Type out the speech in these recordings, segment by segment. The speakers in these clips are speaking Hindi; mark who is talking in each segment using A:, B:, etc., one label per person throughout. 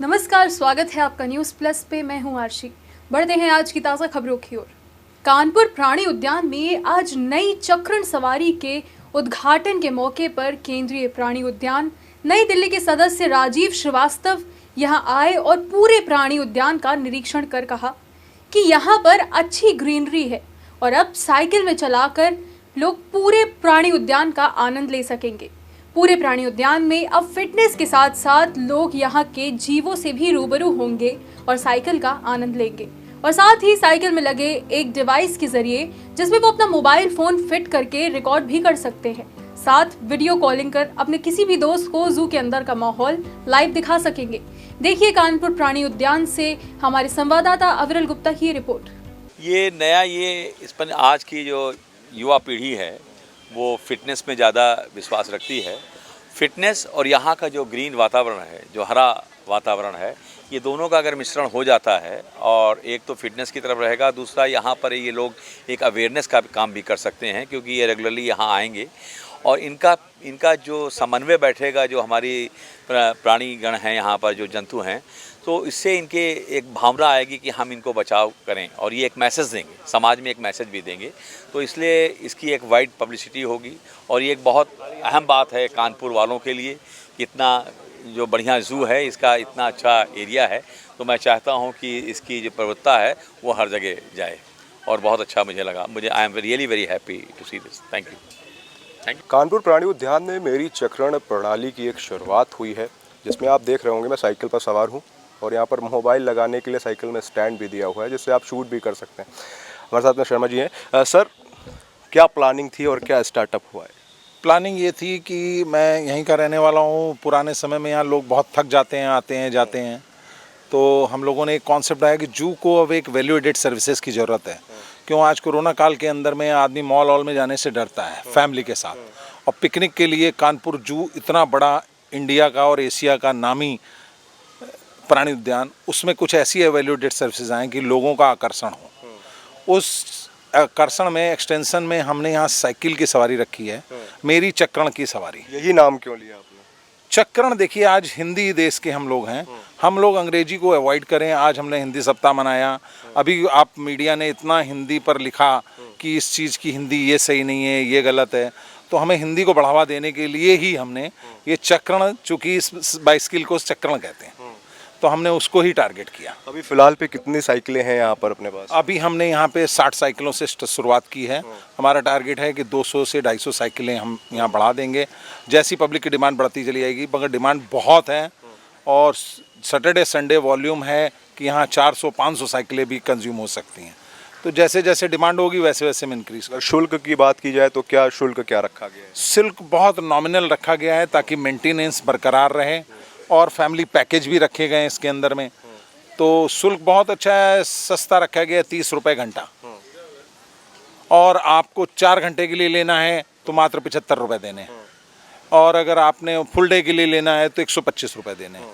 A: नमस्कार, स्वागत है आपका न्यूज़ प्लस पे। मैं हूं आरशी। बढ़ते हैं आज की ताज़ा खबरों की ओर। कानपुर प्राणी उद्यान में आज नई चक्रण सवारी के उद्घाटन के मौके पर केंद्रीय प्राणी उद्यान नई दिल्ली के सदस्य राजीव श्रीवास्तव यहां आए और पूरे प्राणी उद्यान का निरीक्षण कर कहा कि यहां पर अच्छी ग्रीनरी है और अब साइकिल में चलाकर लोग पूरे प्राणी उद्यान का आनंद ले सकेंगे। पूरे प्राणी उद्यान में अब फिटनेस के साथ साथ लोग यहाँ के जीवों से भी रूबरू होंगे और साइकिल का आनंद लेंगे। और साथ ही साइकिल में लगे एक डिवाइस के जरिए जिसमें वो अपना मोबाइल फोन फिट करके रिकॉर्ड भी कर सकते हैं। साथ वीडियो कॉलिंग कर अपने किसी भी दोस्त को जू के अंदर का माहौल लाइव दिखा सकेंगे। देखिए कानपुर प्राणी उद्यान से हमारे संवाददाता अविरल गुप्ता की रिपोर्ट।
B: ये नया इस पर आज की जो युवा पीढ़ी है वो फिटनेस में ज़्यादा विश्वास रखती है। फिटनेस और यहाँ का जो ग्रीन वातावरण है, जो हरा वातावरण है, ये दोनों का अगर मिश्रण हो जाता है और एक तो फिटनेस की तरफ रहेगा, दूसरा यहाँ पर ये लोग एक अवेयरनेस का काम भी कर सकते हैं क्योंकि ये रेगुलरली यहाँ आएंगे और इनका जो समन्वय बैठेगा, जो हमारी प्राणीगण हैं यहाँ पर, जो जंतु हैं, तो इससे इनके एक भावना आएगी कि हम इनको बचाव करें और ये एक मैसेज देंगे, समाज में एक मैसेज भी देंगे। तो इसलिए इसकी एक वाइड पब्लिसिटी होगी और ये एक बहुत अहम बात है कानपुर वालों के लिए। इतना जो बढ़िया ज़ू है, इसका इतना अच्छा एरिया है, तो मैं चाहता हूँ कि इसकी जो प्रवृत्ता है वो हर जगह जाए और बहुत अच्छा मुझे लगा। I am really very happy to see this. Thank you.
C: Kanpur प्राणी उद्यान में मेरी चक्रण प्रणाली की एक शुरुआत हुई है, जिसमें आप देख रहे होंगे मैं साइकिल पर सवार हूँ और यहाँ पर मोबाइल लगाने के लिए साइकिल में स्टैंड भी दिया हुआ है जिससे आप शूट भी कर सकते हैं। हमारे साथ में शर्मा जी हैं। सर, क्या प्लानिंग थी और क्या स्टार्टअप हुआ है?
D: प्लानिंग ये थी कि मैं यहीं का रहने वाला हूँ। पुराने समय में यहाँ लोग बहुत थक जाते हैं, आते हैं जाते हैं, तो हम लोगों ने एक कॉन्सेप्ट आया कि जू को अब एक वैल्यू एडेड सर्विसेज की ज़रूरत है। क्यों, आज कोरोना काल के अंदर में आदमी मॉल वॉल में जाने से डरता है फैमिली के साथ, और पिकनिक के लिए कानपुर जू इतना बड़ा इंडिया का और एशिया का नामी प्राणी उद्यान, उसमें कुछ ऐसी वैल्यू एडेड सर्विसेज आएँ कि लोगों का आकर्षण हो। उस आकर्षण में एक्सटेंशन में हमने यहाँ साइकिल की सवारी रखी है, मेरी चक्रण की सवारी।
C: यही नाम क्यों लिया आपने?
D: चक्रण, देखिए आज हिंदी देश के हम लोग हैं, हम लोग अंग्रेजी को अवॉइड करें। आज हमने हिंदी सप्ताह मनाया। अभी आप मीडिया ने इतना हिंदी पर लिखा कि इस चीज़ की हिंदी ये सही नहीं है, ये गलत है, तो हमें हिंदी को बढ़ावा देने के लिए ही हमने ये चक्रण, चूँकि इस बाइसिकल को चक्रण कहते हैं, तो हमने उसको ही टारगेट किया।
C: अभी फ़िलहाल पे कितनी साइकिलें हैं यहाँ पर अपने पास?
D: अभी हमने यहाँ पे 60 साइकिलों से शुरुआत की है। हमारा टारगेट है कि 200 से 250 साइकिलें हम यहाँ बढ़ा देंगे। जैसी पब्लिक की डिमांड बढ़ती चली जाएगी, मगर डिमांड बहुत है और सैटरडे संडे वॉल्यूम है कि यहाँ 400-500 साइकिलें भी कंज्यूम हो सकती हैं। तो जैसे जैसे डिमांड होगी वैसे वैसे में इंक्रीज।
C: अगर शुल्क की बात की जाए तो क्या शुल्क क्या रखा गया है?
D: शुल्क बहुत नॉमिनल रखा गया है ताकि मेंटेनेंस बरकरार रहे, और फैमिली पैकेज भी रखे गए हैं इसके अंदर में। तो शुल्क बहुत अच्छा है, सस्ता रखा गया है, 30 रुपये घंटा, और आपको 4 घंटे के लिए लेना है तो मात्र 75 रुपये देने हैं, और अगर आपने फुल डे के लिए लेना है तो 125 रुपये देने हैं।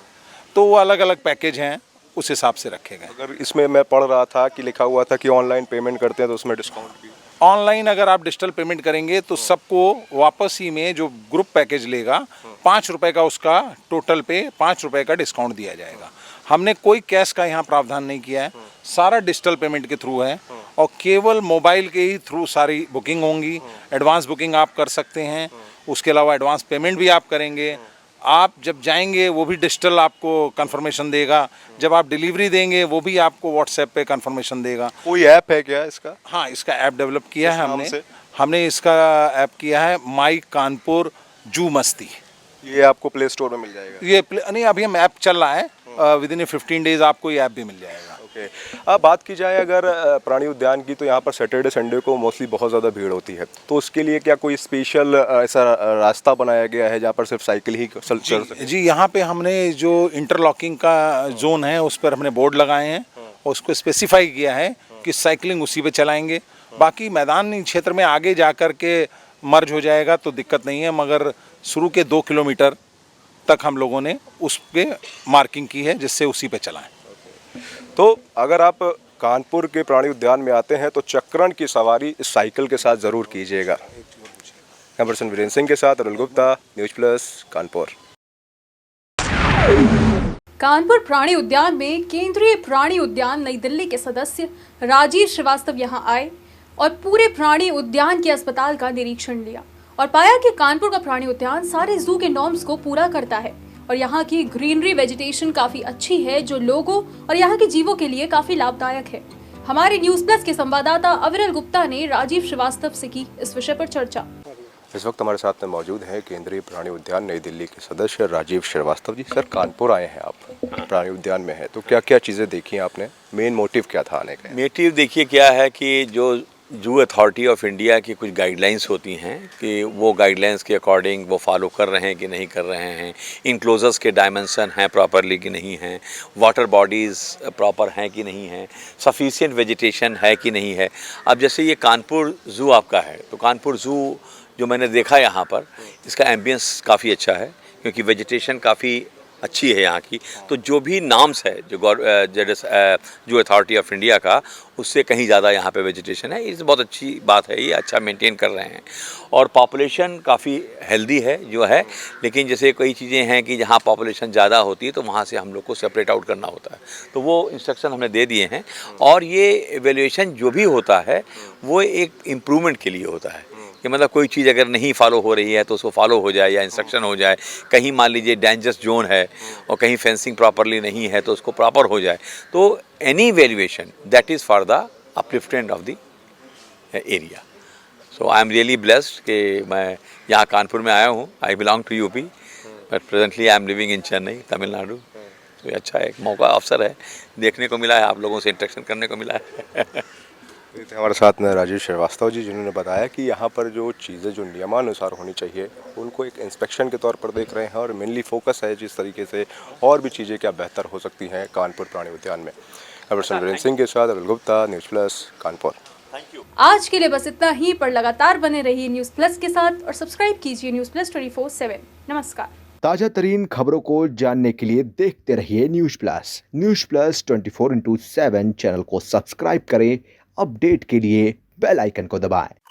D: तो वो अलग अलग पैकेज हैं, उस हिसाब से रखे गए।
C: अगर इसमें मैं पढ़ रहा था कि लिखा हुआ था कि ऑनलाइन पेमेंट करते हैं तो उसमें डिस्काउंट भी।
D: ऑनलाइन अगर आप डिजिटल पेमेंट करेंगे तो सबको वापस ही में जो ग्रुप पैकेज लेगा 5 रुपये का, उसका टोटल पे 5 रुपये का डिस्काउंट दिया जाएगा। हमने कोई कैश का यहाँ प्रावधान नहीं किया है, सारा डिजिटल पेमेंट के थ्रू है और केवल मोबाइल के ही थ्रू सारी बुकिंग होंगी। एडवांस बुकिंग आप कर सकते हैं, उसके अलावा एडवांस पेमेंट भी आप करेंगे। आप जब जाएंगे वो भी डिजिटल आपको कंफर्मेशन देगा, जब आप डिलीवरी देंगे वो भी आपको व्हाट्सएप पे कंफर्मेशन देगा।
C: कोई ऐप है क्या इसका?
D: हाँ, इसका ऐप डेवलप किया है हमने इसका ऐप किया है माई कानपुर जू मस्ती।
C: ये आपको प्ले स्टोर में मिल जाएगा?
D: ये नहीं, अभी हम ऐप चल रहा है, विदिन 15 डेज आपको ये ऐप भी मिल जाएगा।
C: ओके। अब बात की जाए अगर प्राणी उद्यान की, तो यहाँ पर सैटरडे संडे को मोस्टली बहुत ज़्यादा भीड़ होती है, तो उसके लिए क्या कोई स्पेशल ऐसा रास्ता बनाया गया है जहाँ पर सिर्फ साइकिल ही चल सके?
D: जी, यहाँ पे हमने जो इंटरलॉकिंग का जोन है उस पर हमने बोर्ड लगाए हैं और उसको स्पेसिफाई किया है कि साइकिलिंग उसी पे चलाएंगे। बाकी मैदानी क्षेत्र में आगे जा कर के मर्ज हो जाएगा तो दिक्कत नहीं है, मगर शुरू के 2 किलोमीटर तक हम लोगों ने उस पर मार्किंग की है जिससे उसी पे चलाएं।
C: तो अगर आप कानपुर के प्राणी उद्यान में आते हैं तो चक्रण की सवारी इस साइकिल के साथ ज़रूर कीजिएगा। कैमरामैन वीरेंद्र सिंह के साथ अरुल गुप्ता, न्यूज़ प्लस कानपुर।
A: कानपुर प्राणी उद्यान में केंद्रीय प्राणी उद्यान नई दिल्ली के सदस्य राजीव श्रीवास्तव यहां आए और पूरे प्राणी उद्यान के अस्पताल का निरीक्षण लिया और पाया कि कानपुर का प्राणी उद्यान सारे जू के नॉर्म्स को पूरा करता है और यहाँ की ग्रीनरी वेजिटेशन काफी अच्छी है जो लोगों और यहाँ के जीवों के लिए काफी लाभदायक है। हमारे न्यूज प्लस के संवाददाता अविरल गुप्ता ने राजीव श्रीवास्तव से की इस विषय पर चर्चा।
C: इस वक्त हमारे साथ में मौजूद हैं केंद्रीय प्राणी उद्यान नई दिल्ली के सदस्य राजीव श्रीवास्तव जी। सर, कानपुर आए हैं आप, प्राणी उद्यान में है, तो क्या क्या चीज़ें देखी आपने? मेन मोटिव क्या था आने का?
B: मोटिव देखिए क्या है कि जो जू अथॉरिटी ऑफ इंडिया की कुछ गाइडलाइंस होती हैं कि वो गाइडलाइंस के अकॉर्डिंग वो फॉलो कर रहे हैं कि नहीं कर रहे हैं, इनक्लोजर्स के डायमेंशन हैं प्रॉपरली कि नहीं हैं, वाटर बॉडीज़ प्रॉपर हैं कि नहीं हैं, सफिशिएंट वेजिटेशन है कि नहीं है। अब जैसे ये कानपुर ज़ू आपका है, तो कानपुर ज़ू जो मैंने देखा यहाँ पर, इसका एम्बियंस काफ़ी अच्छा है क्योंकि वेजिटेशन काफ़ी अच्छी है यहाँ की। तो जो भी नाम्स है जो अथॉरिटी ऑफ इंडिया का, उससे कहीं ज़्यादा यहाँ पे वेजिटेशन है। ये बहुत अच्छी बात है, ये अच्छा मेंटेन कर रहे हैं और पॉपुलेशन काफ़ी हेल्दी है जो है। लेकिन जैसे कई चीज़ें हैं कि जहाँ पॉपुलेशन ज़्यादा होती है तो वहाँ से हम लोग को सेपरेट आउट करना होता है, तो वो इंस्ट्रक्शन हमने दे दिए हैं। और ये एवेल्यूएशन जो भी होता है वो एक इम्प्रूवमेंट के लिए होता है कि मतलब कोई चीज़ अगर नहीं फॉलो हो रही है तो उसको फॉलो हो जाए या इंस्ट्रक्शन हो जाए। कहीं मान लीजिए डेंजरस जोन है और कहीं फेंसिंग प्रॉपरली नहीं है तो उसको प्रॉपर हो जाए। तो any valuation that is for the upliftment of the area. So I am really blessed कि मैं यहाँ कानपुर में आया हूँ। I belong to UP but presently I am living in Chennai, Tamil Nadu. तो ये अच्छा एक मौका, अवसर है, देखने को मिला है, आप लोगों से इंटरेक्शन करने को मिला है।
C: हमारे साथ में राजीव श्रीवास्तव जी, जिन्होंने बताया कि यहाँ पर जो चीज़ें जो नियमानुसार होनी चाहिए उनको एक इंस्पेक्शन के तौर पर देख रहे हैं और मेनली फोकस है जिस तरीके से और भी चीज़ें क्या बेहतर हो सकती हैं कानपुर प्राणी उद्यान में। वीरेंद्र सिंह के साथ अविरल गुप्ता, न्यूज़ प्लस, कानपुर।
A: आज के लिए बस इतना ही, पर लगातार बने रहिए न्यूज प्लस के साथ और सब्सक्राइब कीजिए न्यूज प्लस 24/7। नमस्कार।
E: ताजा तरीन खबरों को जानने के लिए देखते रहिए न्यूज प्लस 24/7 चैनल को सब्सक्राइब करें। अपडेट के लिए बेल आइकन को दबाएं।